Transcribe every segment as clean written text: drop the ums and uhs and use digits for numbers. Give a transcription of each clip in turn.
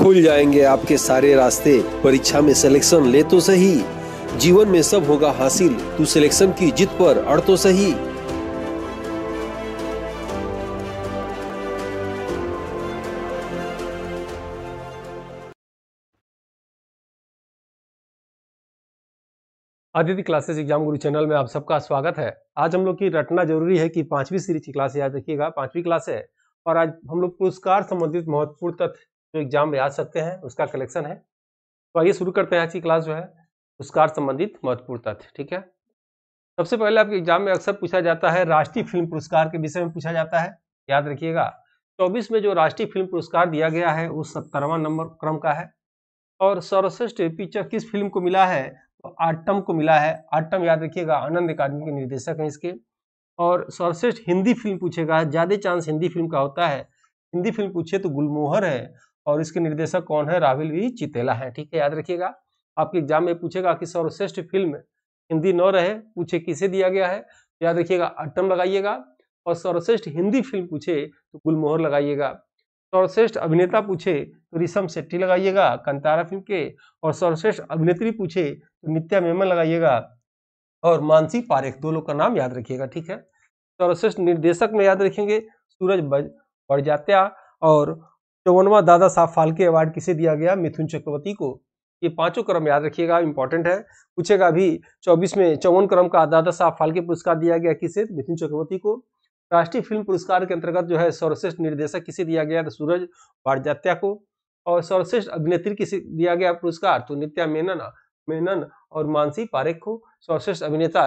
खुल जाएंगे आपके सारे रास्ते। परीक्षा में सिलेक्शन ले तो सही, जीवन में सब होगा हासिल। तू सिलेक्शन की जिद पर अड़ तो सही। आदित्य क्लासेस एग्जाम गुरु चैनल में आप सबका स्वागत है। आज हम लोग की रटना जरूरी है कि 5वीं सीरीज की क्लास याद रखिएगा, 5वीं क्लास है और आज हम लोग पुरस्कार संबंधित महत्वपूर्ण तथ्य जो एग्जाम में आ सकते हैं उसका कलेक्शन है। तो आइए शुरू करते हैं आज की क्लास जो है पुरस्कार संबंधित महत्वपूर्ण तथ्य। ठीक है, सबसे पहले आपके एग्जाम में अक्सर पूछा जाता है राष्ट्रीय फिल्म पुरस्कार के विषय में पूछा जाता है। याद रखिएगा 24 में जो राष्ट्रीय फिल्म पुरस्कार दिया गया है वो 70वां नंबर क्रम का है और सर्वश्रेष्ठ पिक्चर किस फिल्म को मिला है तो आटम को मिला है। आटम याद रखिएगा आनंद अकादमी के निर्देशक हैं इसके। और सर्वश्रेष्ठ हिंदी फिल्म पूछेगा, ज्यादा चांस हिंदी फिल्म का होता है। हिंदी फिल्म पूछे तो गुलमोहर है और इसके निर्देशक कौन है, राहुल वी चितेला है। ठीक है, याद रखिएगा आपके एग्जाम में पूछेगा कि सर्वश्रेष्ठ फिल्म हिंदी न रहे पूछे किसे दिया गया है, याद रखिएगा आटम लगाइएगा। और सर्वश्रेष्ठ हिंदी फिल्म पूछे तो गुलमोहर लगाइएगा। सर्वश्रेष्ठ अभिनेता पूछे तो ऋषभ शेट्टी लगाइएगा कंतारा फिल्म के। और सर्वश्रेष्ठ अभिनेत्री पूछे तो नित्या मेमन लगाइएगा और मानसी पारेख, दो लोग का नाम याद रखिएगा। ठीक है, सर्वश्रेष्ठ निर्देशक में याद रखेंगे सूरज बड़जात्या और 54वां दादा साहब फाल्के अवार्ड किसे दिया गया, मिथुन चक्रवर्ती को। ये पांचों क्रम याद रखिएगा, इंपॉर्टेंट है। पूछेगा अभी 24 में 54 क्रम का दादा साहब फाल्के पुरस्कार दिया गया किसे, मिथुन चक्रवर्ती को। राष्ट्रीय फिल्म पुरस्कार के अंतर्गत जो है सर्वश्रेष्ठ निर्देशक किसे दिया गया तो सूरज बड़जात्या को। और सर्वश्रेष्ठ अभिनेत्री किसे दिया गया पुरस्कार तो नित्या मेनन और मानसी पारेख को। सर्वश्रेष्ठ अभिनेता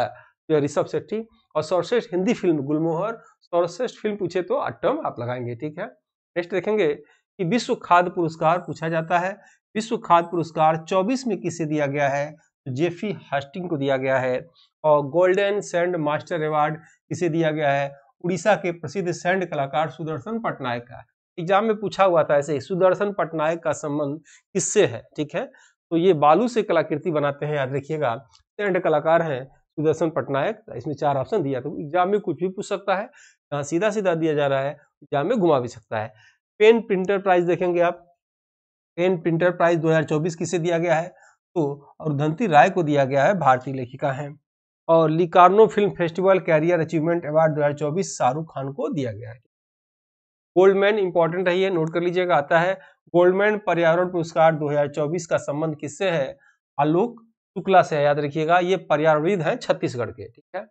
ऋषभ शेट्टी और सर्वश्रेष्ठ हिंदी फिल्म गुलमोहर। सर्वश्रेष्ठ फिल्म पूछे तो अट्टम आप लगाएंगे। ठीक है, नेक्स्ट देखेंगे कि विश्व खाद्य पुरस्कार पूछा जाता है। विश्व खाद्य पुरस्कार 24 में किसे दिया गया है तो जेफी हास्टिंग को दिया गया है। और गोल्डन सैंड मास्टर अवार्ड किसे दिया गया है, उड़ीसा के प्रसिद्ध सैंड कलाकार सुदर्शन पटनायक का। एग्जाम में पूछा हुआ था ऐसे ही, सुदर्शन पटनायक का संबंध किससे है। ठीक है, तो ये बालू से कलाकृति बनाते हैं, याद रखिएगा सैंड कलाकार हैं सुदर्शन पटनायक। इसमें 4 ऑप्शन दिया, तो एग्जाम में कुछ भी पूछ सकता है, यहाँ सीधा सीधा दिया जा रहा है, एग्जाम में घुमा भी सकता है। पेन प्रिंटर प्राइज देखेंगे आप, पेन प्रिंटर प्राइज 2024 किसे दिया गया है तो अरुंधति राय को दिया गया है, भारतीय लेखिका हैं। और Locarno film festival career achievement award 2024 Shah Rukh Khan को दिया गया है। गोल्डमैन इंपॉर्टेंट है, ये नोट कर लीजिएगा, आता है गोल्डमैन पर्यावरण पुरस्कार 2024 का संबंध किससे है, आलोक शुक्ला से, याद रखिएगा ये पर्यावरणविद हैं छत्तीसगढ़ के। ठीक है,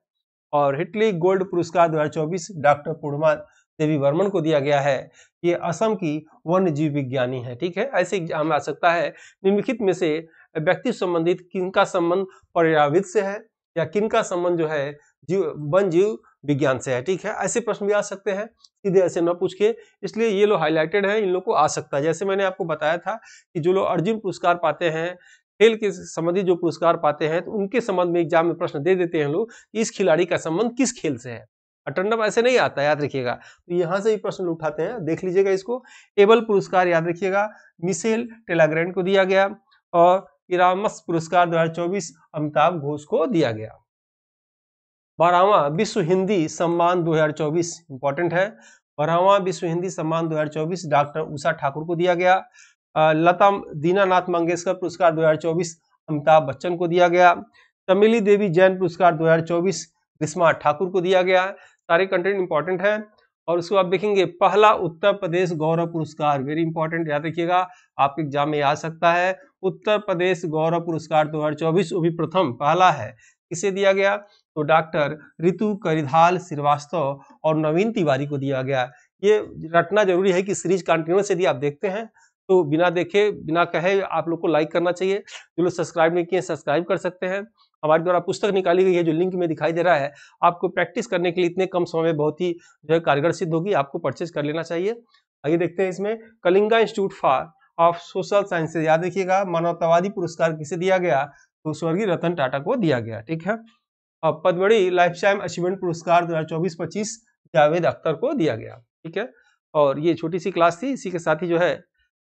और हिटली गोल्ड पुरस्कार 2024 डॉक्टर पूर्णिमा देवी वर्मन को दिया गया है, ये असम की वन्य जीव विज्ञानी है। ठीक है, ऐसे एग्जाम आ सकता है निम्नलिखित में से व्यक्ति संबंधित किनका संबंध पर्यावरणविद से है या किनका संबंध जो है वन जीव विज्ञान से है। ठीक है, ऐसे प्रश्न भी आ सकते हैं, सीधे ऐसे न पूछ के, इसलिए ये लोग हाईलाइटेड है, इन लोग को आ सकता है। जैसे मैंने आपको बताया था कि जो लोग अर्जुन पुरस्कार पाते हैं, खेल के संबंधित जो पुरस्कार पाते हैं, तो उनके संबंध में एग्जाम में प्रश्न दे देते हैं लोग कि इस खिलाड़ी का संबंध किस खेल से है। अटंडम ऐसे नहीं आता, याद रखिएगा, तो यहाँ से ही प्रश्न उठाते हैं, देख लीजिएगा इसको। एबल पुरस्कार याद रखिएगा मिशेल टेलाग्रैंड को दिया गया और इरामस पुरस्कार 2024 अमिताभ घोष को दिया गया। 12वां विश्व हिंदी सम्मान 2024 इंपॉर्टेंट है, 12वां विश्व हिंदी सम्मान 2024 डॉक्टर उषा ठाकुर को दिया गया। लता दीनानाथ मंगेशकर पुरस्कार 2024 अमिताभ बच्चन को दिया गया। चमेली देवी जैन पुरस्कार 2024 ग्रीष्मा ठाकुर को दिया गया। सारे कंटेंट इंपॉर्टेंट है। और उसको आप देखेंगे पहला उत्तर प्रदेश गौरव पुरस्कार, वेरी इंपॉर्टेंट, याद रखिएगा आपके एग्जाम में आ सकता है। उत्तर प्रदेश गौरव पुरस्कार 2024 वो भी प्रथम पहला है, किसे दिया गया तो डॉक्टर ऋतु करिधाल श्रीवास्तव और नवीन तिवारी को दिया गया। ये रटना जरूरी है कि सीरीज कंटिन्यूअस यदि आप देखते हैं तो बिना देखे बिना कहे आप लोग को लाइक करना चाहिए। जो लोग सब्सक्राइब नहीं किए सब्सक्राइब कर सकते हैं। हमारे द्वारा पुस्तक निकाली गई है जो लिंक में दिखाई दे रहा है, आपको प्रैक्टिस करने के लिए इतने कम समय में बहुत ही जो है कारगर सिद्ध होगी, आपको परचेज कर लेना चाहिए। आइए देखते हैं इसमें Kalinga institute for of social sciences, याद रखिएगा मानवतावादी पुरस्कार किसे दिया गया तो स्वर्गीय रतन टाटा को दिया गया। ठीक है, और पद्मश्री लाइफ टाइम अचीवमेंट पुरस्कार 2024-25 जावेद अख्तर को दिया गया। ठीक है, और ये छोटी सी क्लास थी, इसी के साथ ही जो है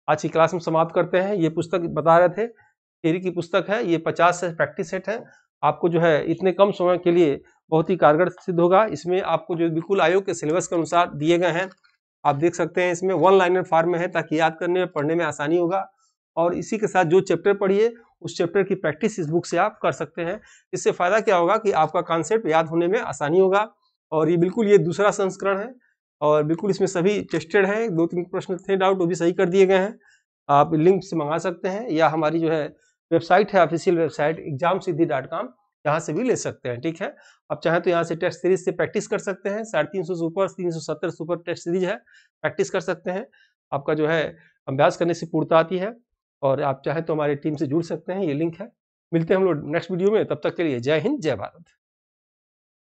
आज की क्लास में समाप्त करते हैं। ये पुस्तक बता रहे थे थ्योरी की पुस्तक है, ये 50 से प्रैक्टिस सेट है, आपको जो है इतने कम समय के लिए बहुत ही कारगर सिद्ध होगा। इसमें आपको जो बिल्कुल आयोग के सिलेबस के अनुसार दिए गए हैं आप देख सकते हैं इसमें 1 लाइनर फॉर्म में है ताकि याद करने में पढ़ने में आसानी होगा। और इसी के साथ जो चैप्टर पढ़िए उस चैप्टर की प्रैक्टिस इस बुक से आप कर सकते हैं। इससे फायदा क्या होगा कि आपका कॉन्सेप्ट याद होने में आसानी होगा। और ये बिल्कुल ये दूसरा संस्करण है और बिल्कुल इसमें सभी टेस्टेड है। 2-3 प्रश्न थे डाउट, वो भी सही कर दिए गए हैं। आप लिंक से मंगा सकते हैं या हमारी जो है वेबसाइट है, ऑफिशियल वेबसाइट examsiddhi.com, यहाँ से भी ले सकते हैं। ठीक है, आप चाहें तो यहाँ से टेस्ट सीरीज से प्रैक्टिस कर सकते हैं। 350 से ऊपर, 370 से ऊपर टेस्ट सीरीज है, प्रैक्टिस कर सकते हैं। आपका जो है अभ्यास करने से पूर्णता आती है। और आप चाहें तो हमारी टीम से जुड़ सकते हैं, ये लिंक है। मिलते हैं हम लोग नेक्स्ट वीडियो में, तब तक के लिए जय हिंद, जय भारत।